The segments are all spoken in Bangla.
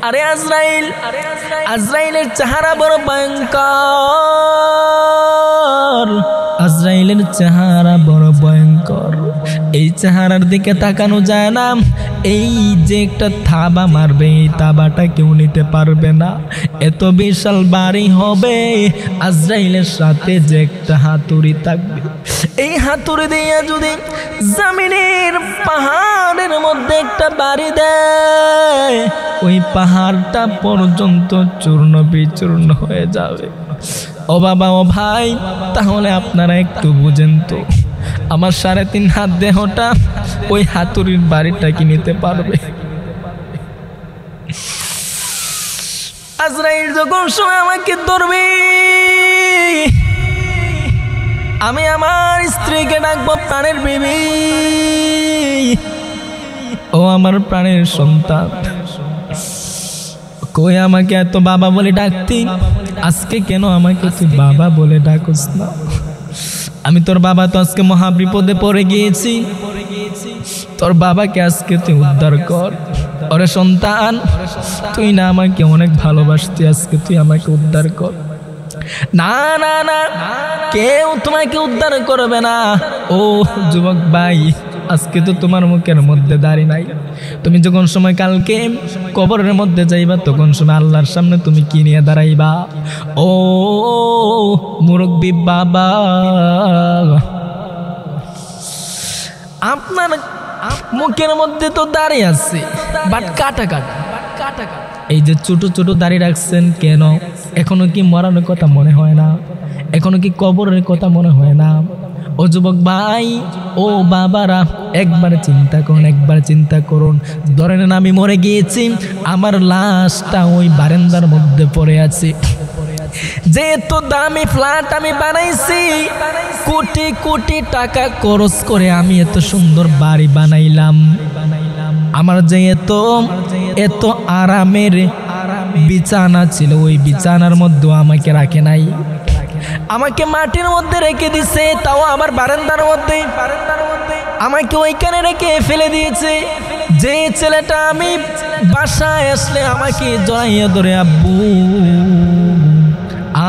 আরে আজরাইল, আজরাইলের চেহারা বড় ভয়ঙ্কর, আজরাইলের চেহারা বড় ভয়ঙ্কর। এই চেহারার দিকে তাকানো যায় না। এই যে একটা থাবা মারবে, এই থাবাটা কেউ নিতে পারবে না। এত বিশাল বাড়ি হবে, আজরাইলের সাথে যে একটা হাতুড়ি থাকবে, এই হাতুড়ি দিয়ে যদি জমিনের পাহাড়ের মধ্যে একটা বাড়ি দেয়, ওই পাহাড়টা পর্যন্ত চূর্ণ বিচূর্ণ হয়ে যাবে। ও বাবা, ও ভাই, তাহলে আপনারা একটু বুঝেন তো, আমার 3.5 হাত দেহটা ওই হাতুড়ির বাড়িটা কি নিতে পারবে? আজরাইল যখন সময় আমাকে ধরবে, আমি আমার স্ত্রীকে ডাকবো, প্রাণের বিবি, ও আমার প্রাণের সন্তান, কই আমাকে এত বাবা বলে ডাকতি, আজকে কেন আমাকে তুই বাবা বলে ডাকস না? আমি তোর বাবা তো আজকে মহা বিপদে পড়ে গিয়েছি, তোর বাবাকে আজকে তুই উদ্ধার কর। ওরে সন্তান, তুই না আমাকে অনেক ভালোবাসতি, আজকে তুই আমাকে উদ্ধার কর। না না না, কেউ তোমাকে উদ্ধার করবে না। ও যুবক ভাই, আজকে তো তোমার মুখের মধ্যে দাঁড়িয়ে নাই। তুমি যখন সময় কালকে কবরের মধ্যে যাইবা, তখন সময় আল্লাহর সামনে তুমি কি নিয়ে দাঁড়াইবা? ও মুরব্বি বাবা, আপনার মুখের মধ্যে তো দাঁড়িয়ে আছে, বাট কাটা কাটা। এই যে ছোট ছোট দাড়ি রাখছেন কেন? এখনো কি মরানোর কথা মনে হয় না? এখনো কি কবরের কথা মনে হয় না? ও যুবক ভাই, ও বাবারা, একবার চিন্তা করুন, একবার চিন্তা করুন। ধরেন আমি মরে গিয়েছি, আমার লাশটা ওই বারান্দার মধ্যে পড়ে আছে। যেহেতু দামি ফ্ল্যাট আমি বানাইছি, কোটি কোটি টাকা খরচ করে আমি এত সুন্দর বাড়ি বানাইলাম, আমার যে এত আরামের বিছানা ছিল, ওই বিছানার মধ্যে আমাকে রাখে নাই, আমাকে মাটির মধ্যে রেখে দিছে, তাও আমার বারান্দার মধ্যে আমাকে ওইখানে রেখে ফেলে দিয়েছে। যে ছেলেটা আমি বাসায় আসলে আমাকে জড়াইয়া ধরে আব্বু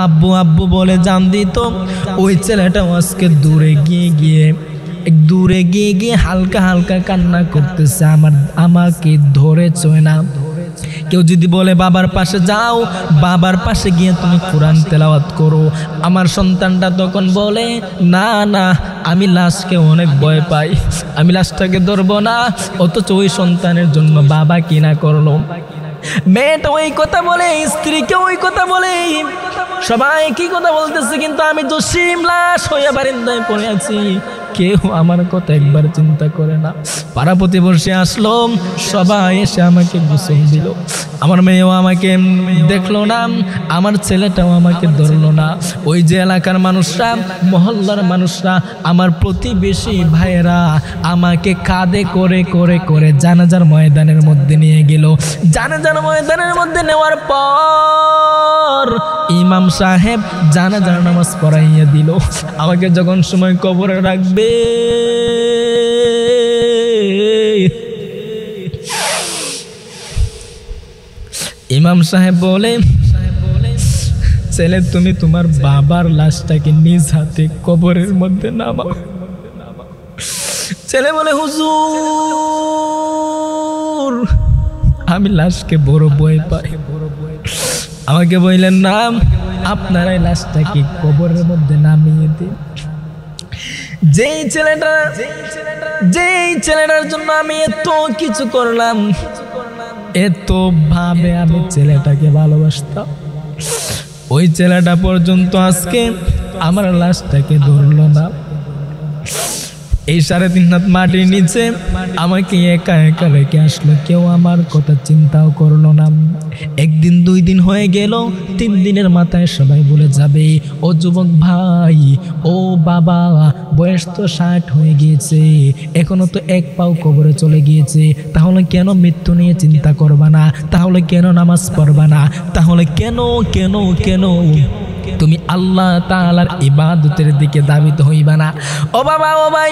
আব্বু আব্বু বলে জান দিত, ওই ছেলেটাও আজকে দূরে গিয়ে হালকা হালকা কান্না করতেছে, আমাকে ধরেছো না। কেউ যদি বলে বাবার পাশে যাও, বাবার পাশে গিয়ে তুমি কোরআন তেলাওয়াত করো, আমার সন্তানটা তখন বলে না না, আমি লাশকে অনেক ভয় পাই, আমি লাশটাকে ধরবো না। অথচ ওই সন্তানের জন্য বাবা কিনা করলো। মেয়েটা ওই কথা বলে, স্ত্রীকে ওই কথা বলে, সবাই কি কথা বলতেছে, কিন্তু আমি তো লাশ হইয়া বারিন্দায় পড়ে আছি। কেউ আমার কথা একবার চিন্তা করে না। পাড়া প্রতিবেশী আসলো, সবাই এসে আমাকে গোসল দিল, আমার মেয়েও আমাকে দেখলো না, আমার ছেলেটাও আমাকে ধরলো না। ওই যে এলাকার মানুষরা, মহল্লার মানুষরা, আমার প্রতিবেশী ভাইয়েরা আমাকে কাঁধে করে করে করে জানাজার ময়দানের মধ্যে নিয়ে গেল। জানাজার ময়দানের মধ্যে নেওয়ার পর ইমাম সাহেব জানাজার নামাজ পড়াইয়া দিল। আমাকে যখন সময় কবরে রাখবে, ইমাম সাহেব বলে, ছেলে তুমি তোমার বাবার লাশটাকে নিজ হাতে কবরের মধ্যে নামাও। ছেলে বলে হুজুর, আমি লাশকে বড় ভয় পাই। আমাকে বললেন না, আপনারাই লাশটাকে কবরের মধ্যে নামিয়ে দিন। যেই ছেলেটার জন্য আমি এত কিছু করলাম, এত ভাবে আমি ছেলেটাকে ভালোবাসতাম, ওই ছেলেটা পর্যন্ত আজকে আমার লাশটাকে ধরলো না। এই 3.5 হাত মাটির নিচে আমাকে একা একা রেখে আসলো, কেউ আমার কথা চিন্তাও করলো না। 1 দিন 2 দিন হয়ে গেল, 3 দিনের মাথায় সবাই বলে যাবে, ও যুবক ভাই, ও বাবা, বয়স তো 60 হয়ে গিয়েছে, এখনো তো 1 পাও কবরে চলে গিয়েছে, তাহলে কেন মৃত্যু নিয়ে চিন্তা করবা না? তাহলে কেন নামাজ পড়বা না? তাহলে কেন কেন কেন তুমি আল্লাহ তাআলার ইবাদতের দিকে ধাবিত হইবা না। ও বাবা ও ভাই,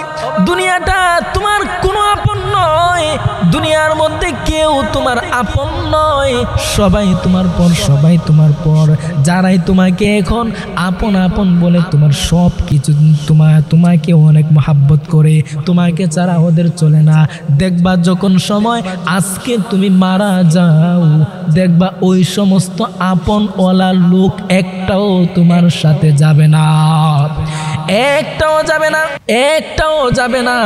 দুনিয়াটা তোমার কোনো আপন নয়, দুনিয়ার মধ্যে কেউ তোমার আপন নয়, সবাই তোমার পর, সবাই তোমার পর। যারাই তোমাকে এখন আপন আপন বলে তোমার সব কিছু, তোমাকে অনেক মহাব্বত করে, তোমাকে ছাড়া ওদের চলে না। দেখবা যখন সময় আজকে তুমি মারা যাও, দেখবা ওই সমস্ত আপন ওয়ালা লোক একটাও তোমার সাথে যাবে না, একটাও যাবে না, একটাও যাবে না,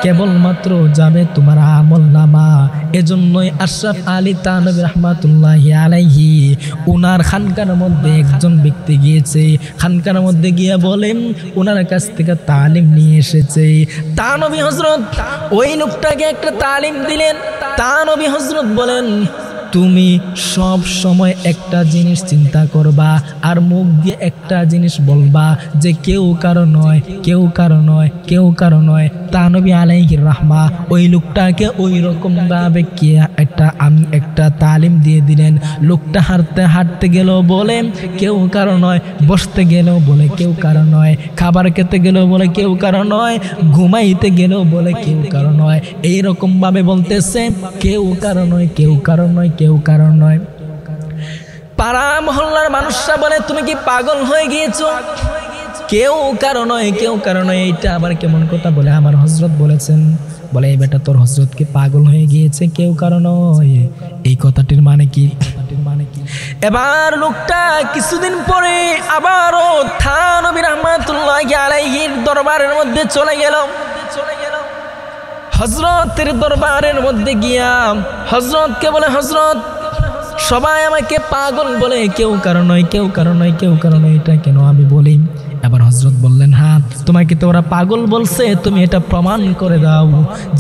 কেবলমাত্র যাবে তোমার আমল নামা। এজন্যই আশরাফ আলী থানভী রাহমাতুল্লাহি আলাইহি উনার খানকার মধ্যে একজন ব্যক্তি গিয়েছে, খানকার মধ্যে গিয়ে বলেন ওনার কাছ থেকে তালিম নিয়ে এসেছে। থানভী হযরত ওই লোকটাকে একটা তালিম দিলেন। থানভী হযরত বলেন, তুমি সব সময় একটা জিনিস চিন্তা করবা আর মুখ দিয়ে একটা জিনিস বলবা যে কেউ কারো নয়, কেউ কারো নয়, কেউ কারো নয়। থানভী আলাইহির রাহমা ওই লোকটাকে ওই রকম ভাবে একটা তালিম দিয়ে দিলেন। লোকটা হাঁটতে হাঁটতে গেল বলে কেউ কারো নয়, বসতে গেল বলে কেউ কারো নয়, খাবার খেতে গেল বলে কেউ কারো নয়, ঘুমাইতে গেল বলে কেউ কারো নয়। এইরকম ভাবে বলতেছে কেউ কারো নয়, কেউ কারো নয়, কেউ কারণ নয়। পাড়া মহল্লার মানুষরা বলে তুমি কি পাগল হয়ে গিয়েছো? কেউ কারো নয়, কেউ কারো নয়, এইটা আবার কেমন কথা বলে? আমার হযরত বলেছেন, বলে এই বেটা তোর হযরত কি পাগল হয়ে গিয়েছে? কেউ কারো নয়, এই কথাটির মানে কি? এবার লোকটা কিছুদিন পরে আবারও থানভী রাহমাতুল্লাহি আলাইহির দরবারের মধ্যে চলে গেল। হযরতের দরবারের মধ্যে গিয়া হযরতকে বলে, হযরত সবাই আমাকে পাগল বলে, কেউ কারো নয়, কেউ কারো নয়, কেউ কারো নয়, এটা কেন আমি বলি? এবার হযরত বললেন, হ্যাঁ তোমাকে তো ওরা পাগল বলছে, তুমি এটা প্রমাণ করে দাও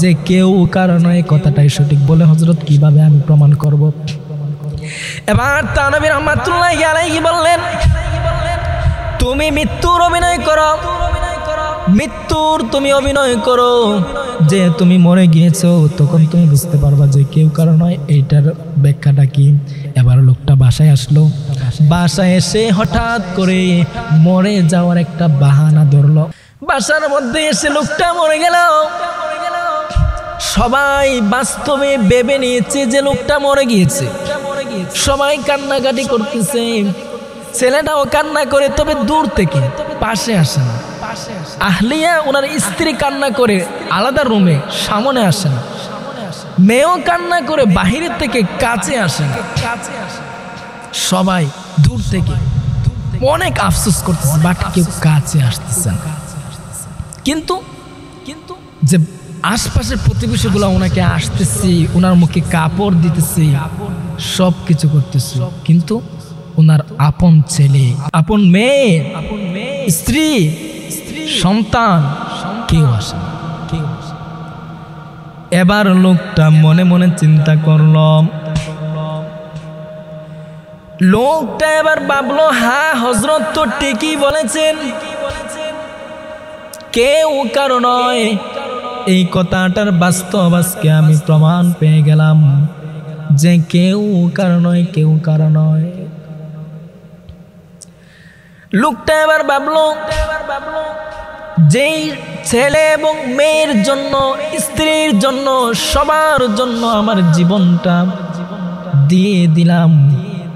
যে কেউ কারো নয় কথাটাই সঠিক। বলে হযরত কিভাবে আমি প্রমাণ করব? এবার থানভী রাহমাতুল্লাহি আলাইহি বললেন, তুমি মৃত্যুর অভিনয় করো, মৃত্যুর তুমি অভিনয় করো যে তুমি মরে গিয়েছো, তখন তুমি বুঝতে পারবা যে কেউ কারো নয়। এইটার ব্যাখ্যাটা কি? এবার লোকটা বাসায় আসলো, বাসায় এসে হঠাৎ করে মরে যাওয়ার একটা বাহানা ধরলো। বাসার মধ্যে এসে লোকটা মরে গেল। সবাই বাস্তবে ভেবে নিয়েছে যে লোকটা মরে গিয়েছে, সবাই কান্নাকাটি করতেছে, ছেলেটাও কান্না করে, তবে দূর থেকে, পাশে আসে না। আহলিয়া ওনার স্ত্রী কান্না করে আলাদা রুমে, সামনে আসে না। মেয়েও কান্না করে বাহিরের থেকে কাছে আসে না। সবাই দূর থেকে অনেক আফসোস করতেছে, বাট কেউ কাছে আসতেছে না। কিন্তু যে আশপাশের প্রতিবেশীগুলো ওনাকে আসতেছে, ওনার মুখে কাপড় দিতেছে, সব কিছু করতেছে, কিন্তু ওনার আপন ছেলে, আপন মেয়ে, স্ত্রী, সন্তান কেউ আসে না। এবার লোকটা মনে মনে চিন্তা করল, লোকটা এবার ভাবলো, হ্যাঁ হযরত তো ঠিকই বলেছেন, কেউ কারো নয়। এই কথাটার বাস্তব আজকে আমি প্রমাণ পেয়ে গেলাম যে কেউ কারো নয়, কেউ কারো নয়। লোকটা এবার ভাবলো, যেই ছেলে এবং মেয়ের জন্য, স্ত্রীর জন্য, সবার জন্য আমার জীবনটা দিয়ে দিলাম,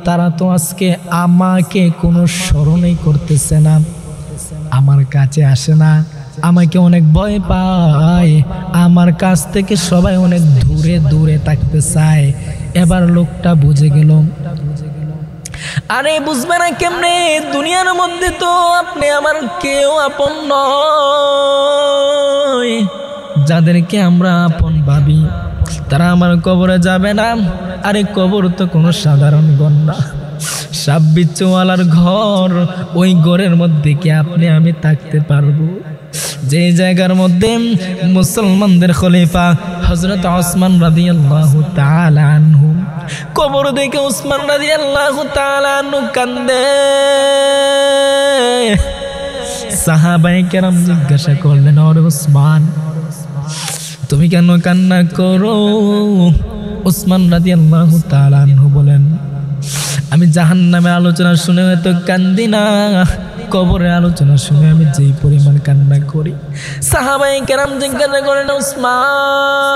তারা তো আজকে আমাকে কোনো স্মরণই করতেছে না, আমার কাছে আসে না, আমাকে অনেক ভয় পায়, আমার কাছ থেকে সবাই অনেক দূরে দূরে থাকতে চায়। এবার লোকটা বুঝে গেল, আরে বুঝবে না কেমনে? দুনিয়ার মধ্যে তো আপনি আমার কেউ আপন নয়। যাদেরকে আমরা আপন ভাবি তারা আমার কবরে যাবে না। আরে কবর তো কোনো সাধারণ ঘর না, সাপ বিচ্ছুওয়ালার ঘর। ওই ঘরের মধ্যে কি আপনি আমি থাকতে পারবো? যে জায়গার মধ্যে মুসলমানদের খলিফা হযরত ওসমান রাদিয়াল্লাহু তাআলা আনহু কবর দেখে ওসমান রাদিয়াল্লাহু তাআলা আনহু কান্দে। সাহাবায়ে কেরাম জিজ্ঞাসা করলেন, ওরে ওসমান তুমি কেন কান্না করো? ওসমান রাদিয়াল্লাহু তাআলা আনহু বলেন, আমি জাহান্নামের আলোচনা শুনে হয়তো কান্দি না, কবরের আলোচনা শুনে আমি যেই পরিমাণ কান্না করি। সাহাবায়ে কেরাম জিজ্ঞাসা করেন, উসমান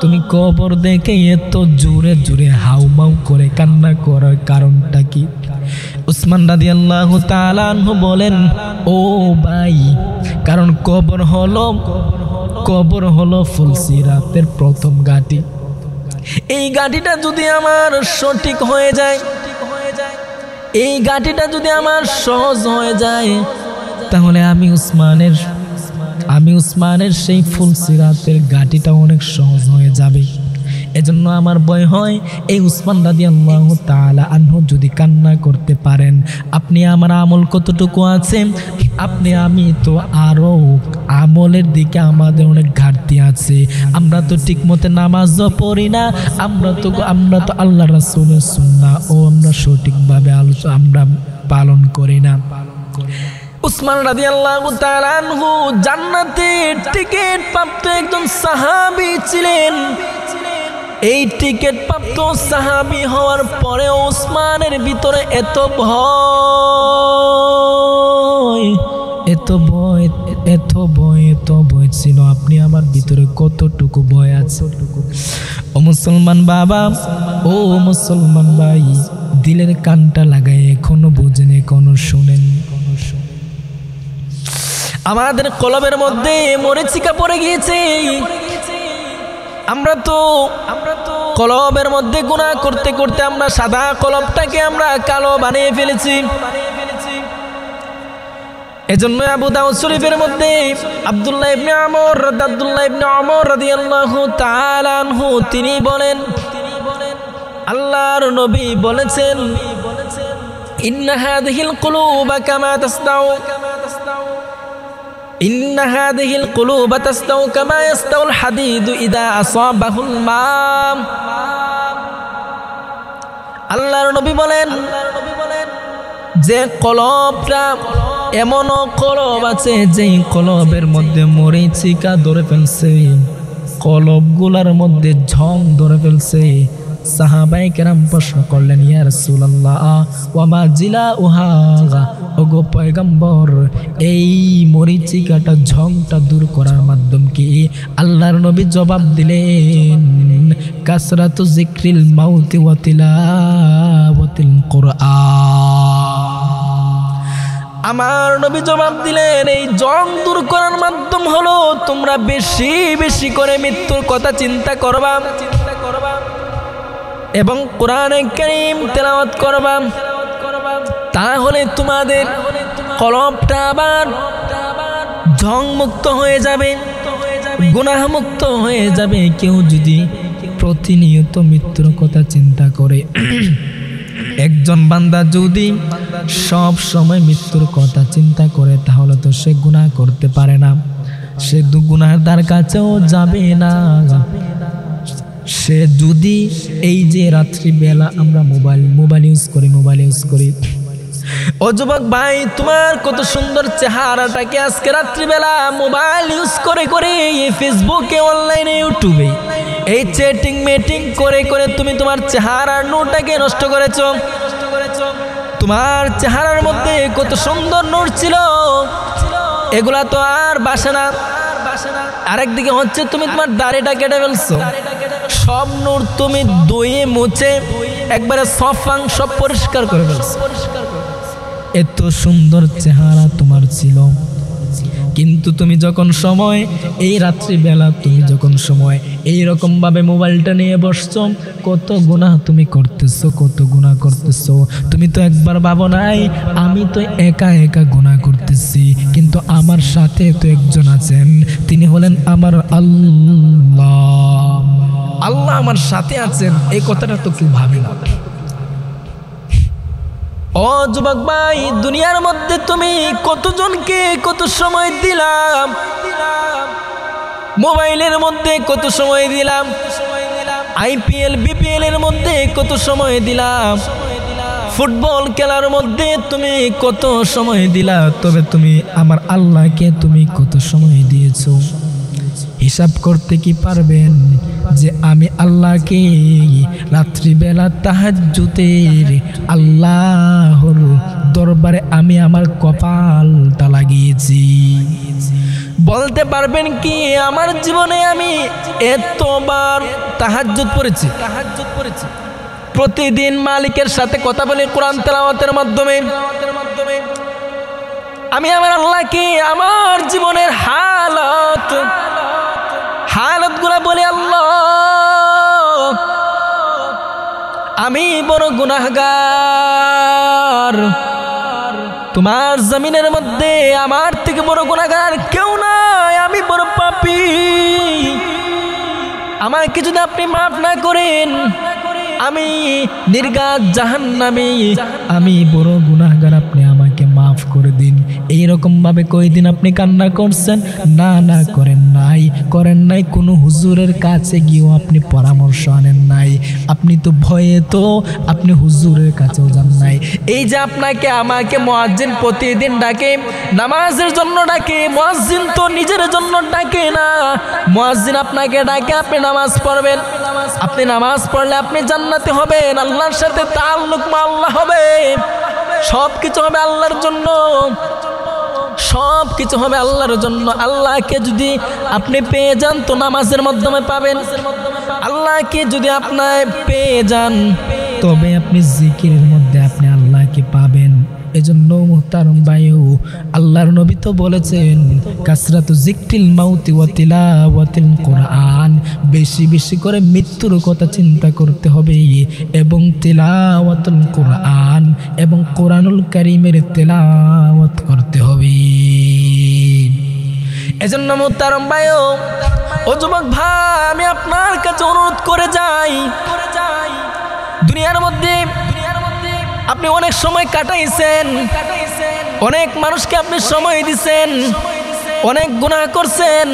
তুমি কবর দেখে এত জোরে জোরে হাউমাউ করে কান্না করার কারণটা কি? উসমান রাদিয়াল্লাহু তাআলা আনহু বলেন, ও ভাই, কারণ কবর হলো ফুলসিরাতের প্রথম ঘাটি। এই ঘাটিটা যদি আমার সঠিক হয়ে যায়, এই ঘাটিটা যদি আমার সহজ হয়ে যায়, তাহলে আমি উসমানের সেই ফুলসিরাতের ঘাটিটা অনেক সহজ হয়ে যাবে। এজন্য আমার ভয় হয় এই উসমান রাদিয়াল্লাহু তাআলা আনহু যদি কান্না করতে পারেন, আপনি আমার আমল কতটুকু আছে, আমি তো আরো আমলের দিকে আমাদের অনেক ঘাটতি আছে। আমরা তো ঠিকমতো নামাজও পড়ি না, আমরা তো আল্লাহ রাসূলের সুন্নাহ ও আমরা সঠিকভাবে আমরা পালন করি না। উসমান রাদিয়াল্লাহু তাআলা আনহু জান্নাতের টিকিট প্রাপ্ত একজন সাহাবী ছিলেন। এই টিকিট প্রাপ্ত সাহাবী হওয়ার পরে উসমানের ভিতরে এত ভয় ছিল। আপনি আমার ভিতরে কতটুকু ভয় আছে। ও মুসলমান বাবা, ও মুসলমান ভাই, দিলের কানটা লাগাই এখনো বুঝেন, এখনো শুনেন। আমাদের কলবের মধ্যে মরিচিকা পড়ে গিয়েছে। আমরা তো কলবের মধ্যে গুনাহ করতে করতে আমরা সাদা কলবটাকে আমরা কালো বানিয়ে ফেলেছি। এজন্য আবু দাউদ শরীফের মধ্যে আব্দুল্লাহ ইবনে ওমর রাদিয়াল্লাহু তাআলা আনহু তিনি বলেন, আল্লাহর নবী বলেছেন, ইন্না হাযিহিল কুলুবা কামা তাসদাউ, ইন্না হাযিহিল কুলুবা তাসদাউ কামা ইয়াসদাউল হাদীদু ইযা আসাবাহুল মা। আল্লাহর নবী বলেন যে কলবটা, এমন কলব আছে যেই কলবের মধ্যে মরিচিকা ধরে ফেলছে, কলবগুলার মধ্যে ঝং ধরে ফেলছে। সাহাবায়ে কেরাম প্রশ্ন করলেন, ইয়া রাসূলুল্লাহ ওয়া মা জিলাউহা, ওগো পয়গম্বর, এই মরিচিকাটা ঝংটা দূর করার মাধ্যম কি? আল্লাহর নবী জবাব দিলেন, কাসরাতু যিকরিল মাউতি ওয়া তিলাওয়াতিল কুরআন। আমার নবী জবাব দিলেন, এই জং দূর করার মাধ্যম হলো তোমরা বেশি বেশি করে মৃত্যুর কথা চিন্তা করবা এবং কোরআনে কারীম তেলাওয়াত করবা, তাহলে তোমাদের কলবটা আবার জং মুক্ত হয়ে যাবে, গুনাহ মুক্ত হয়ে যাবে। কেউ যদি প্রতিনিয়ত মৃত্যুর কথা চিন্তা করে, একজন বান্দা যদি সব সময় মৃত্যুর কথা চিন্তা করে, তাহলে তো সে গুনাহ করতে পারে না, সে গুনাহের দ্বার কাছেও যাবে না। সে যদি এই যে রাত্রিবেলা আমরা মোবাইল ইউজ করি, ও যুবক ভাই, তোমার কত সুন্দর চেহারাটাকে আজকে রাত্রিবেলা মোবাইল ইউজ করে ফেসবুকে, অনলাইনে, ইউটিউবে এই চ্যাটিং মেটিং করে তুমি তোমার চেহারার নূরটাকে নষ্ট করেছো। তোমার চেহারার মধ্যে কত সুন্দর নূর ছিল, এগুলা তো আর বাসে না। আরেকদিকে হচ্ছে তুমি তোমার দাড়িটা কেটে ফেলছো, সব নূর তুমি ধুয়ে মুছে একবারে সব পরিষ্কার করে ফেলছো। এত সুন্দর চেহারা তোমার ছিল, কিন্তু তুমি যখন সময় এই রাত্রিবেলা তুমি যখন সময় এইরকম ভাবে মোবাইলটা নিয়ে বসছো, কত গুনাহ তুমি করতেছো। তুমি তো একবার ভাবো নাই আমি তো একা গুনাহ করতেছি, কিন্তু আমার সাথে তো একজন আছেন, তিনি হলেন আমার আল্লাহ আমার সাথে আছেন। এই কথাটা তো কেউ ভাবে না। ও যুবক ভাই, দুনিয়ার মধ্যে তুমি কতজনকে কত সময় দিলাম, মোবাইলের মধ্যে কত সময় দিলাম, IPL BPL এর মধ্যে কত সময় দিলাম, ফুটবল খেলার মধ্যে তুমি কত সময় দিলা, তবে তুমি আমার আল্লাহকে তুমি কত সময় দিয়েছো? হিসাব করতে কি পারবেন যে আমি আল্লাহকে রাত্রিবেলা তাহাজ্জুদের আল্লাহর দরবারে আমি আমার কপালটা লাগিয়েছি? বলতে পারবেন কি আমার জীবনে আমি এতবার তাহাজ্জুদ পড়েছি? প্রতিদিন মালিকের সাথে কথা বলি কোরআন তেলাওয়াতের মাধ্যমে। আমি আমার আল্লাহকে আমার জীবনের হালতগুলো বলি, আল্লাহ আমি বড় গুনাহগার, তোমার জমিনের মধ্যে আমার থেকে বড় গুনাহগার কেউ নাই, আমি বড় পাপী। আমাকে যদি আপনি মাফ না করেন আমি নির্ঘাত জাহান্নামী, আমি বড় গুনাহগার, আপনি আমাকে মাফ করে দিন। এইরকম ভাবে কয়দিন আপনি কান্না করছেন? না করেন নাই। কোনো হুজুরের কাছে গিয়েও আপনি পরামর্শ আনেন নাই, আপনি তো ভয়ে তো আপনি হুজুরের কাছেও যান নাই। এই যে আপনাকে আমাকে মুয়াজ্জিন প্রতিদিন ডাকে, নামাজের জন্য ডাকে। মুয়াজ্জিন তো নিজের জন্য ডাকে না, মুয়াজ্জিন আপনাকে ডাকে আপনি নামাজ পড়বেন। আপনি নামাজ পড়লে আপনি জান্নাতে হবেন, আল্লাহর সাথে তাআল্লুক আল্লাহ হবে। সব কিছু হবে আল্লাহর জন্য, সব কিছু হবে আল্লাহর জন্য। আল্লাহকে যদি আপনি পেয়ে যান তো নামাজের মাধ্যমে পাবেন। আল্লাহকে যদি আপনি পেয়ে যান তবে আপনি জিকিরের মধ্যে আপনি আল্লাহকে পাবেন। এজন্য মুহতারম ভাইও, আল্লাহর নবী তো বলেছেন কাসরাতু যিকরিল মাউতি ওয়া তিলাওয়াতিল কুরআন, বেশি বেশি করে মৃত্যুর কথা চিন্তা করতে হবে এবং তিলাওয়াতুল কুরআন এবং কোরআনুল কারীমের তিলাওয়াত করতে হবে। এজন্য মুহতারম ভাইও, ও যুবক ভাই, আমি আপনার কাছে অনুরোধ করে যাই, দুনিয়ার মধ্যে আপনি অনেক সময় কাটাইছেন, অনেক মানুষকে আপনি সময় দিছেন, অনেক গুনাহ করছেন।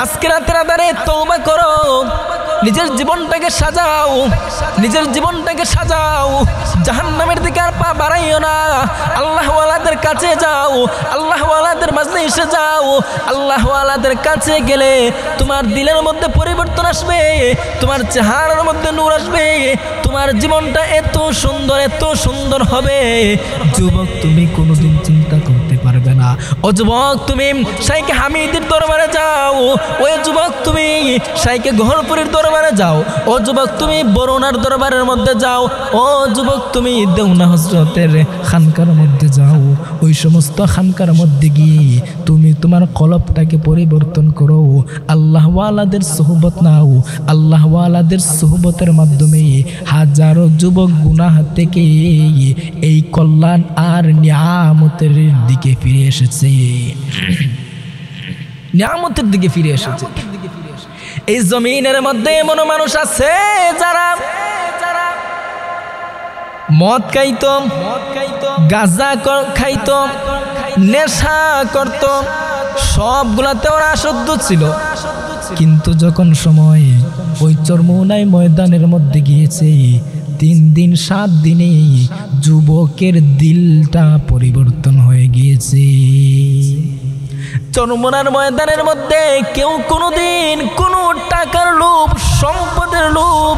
আজকে রাতের আধারে তওবা করো, নিজের জীবনটাকে সাজাও, নিজের জীবনটাকে সাজাও। জাহান্নামের দিকে আর পা বাড়াইও না। আল্লাহ ওয়ালাদের কাছে যাও, আল্লাহ ওয়ালাদের মাজলিসে যাও। আল্লাহ ওয়ালাদের কাছে গেলে তোমার দিলের মধ্যে পরিবর্তন আসবে, তোমার চেহারার মধ্যে নূর আসবে, তোমার জীবনটা এত সুন্দর হবে যুবক তুমি কোনোদিন চিন্তা করতে পারবে না। ও যুবক, তুমি শাইখ হামিদের দরবারে যাও। ওই যুবক, তুমি শাইখ গহরপুরীর দরবারে যাও। ও যুবক, তুমি বরুণার দরবারের মধ্যে যাও। ও যুবক, তুমি দেওনা হযরতের খানকার মধ্যে যাও। ওই সমস্ত খানকার মধ্যে গিয়ে তুমি তোমার কলবটাকে পরিবর্তন করো, আল্লাহ ওয়ালাদের সোহবত নাও। আল্লাহ ওয়ালাদের সোহবতের মাধ্যমে হাজারো যুবক গুনাহ থেকে এই কল্যাণ আর নিয়ামতের দিকে ফিরে এসেছে, নিয়ামতের দিকে ফিরে এসেছে। এই জমিনের মধ্যে এমন মানুষ আছে যারা মদ খাইতো, গাঁজা খাইতো, নেশা করত, সবগুলাতে ওরা আসক্ত ছিল। কিন্তু যখন সময় ওই চরমোনাই ময়দানের মধ্যে গিয়েছে, 3 দিন 7 দিনে যুবকের দিলটা পরিবর্তন হয়ে গিয়েছে। চরমোনার ময়দানের মধ্যে কেউ কোনোদিন কোনো টাকার লোভ, সম্পদের লোভ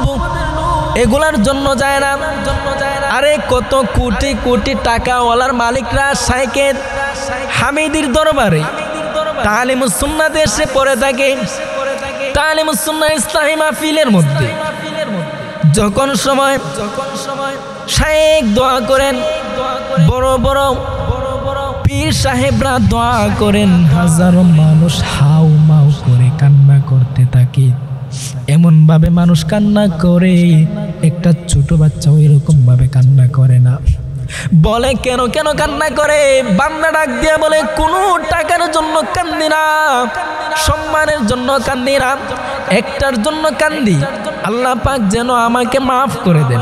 এগুলার জন্য যায় না। আরে কত কোটি কোটি টাকাওয়ালার মালিকরা শাইখে হামিদির দরবারে তালিমুস সুন্নাতে এসে পড়ে থাকে। তালিমুস সুন্নাহ ইসলামী মাহফিলের মধ্যে যখন সময় শাইখ দোয়া করেন, বড় বড় পীর সাহেবরা দোয়া করেন, হাজারো মানুষ হাউ মাউ করে কান্না করতে থাকে। এমন ভাবে মানুষ কান্না করে, একটা ছোট বাচ্চাও এরকম ভাবে কান্না করে না। বলে কেন কান্না করে? বান্দা ডাক দিয়া বলে, কোনো টাকার জন্য কান্দি না, সম্মানের জন্য কান্দি না, একটার জন্য কান্দি, আল্লাহ পাক যেন আমাকে মাফ করে দেন।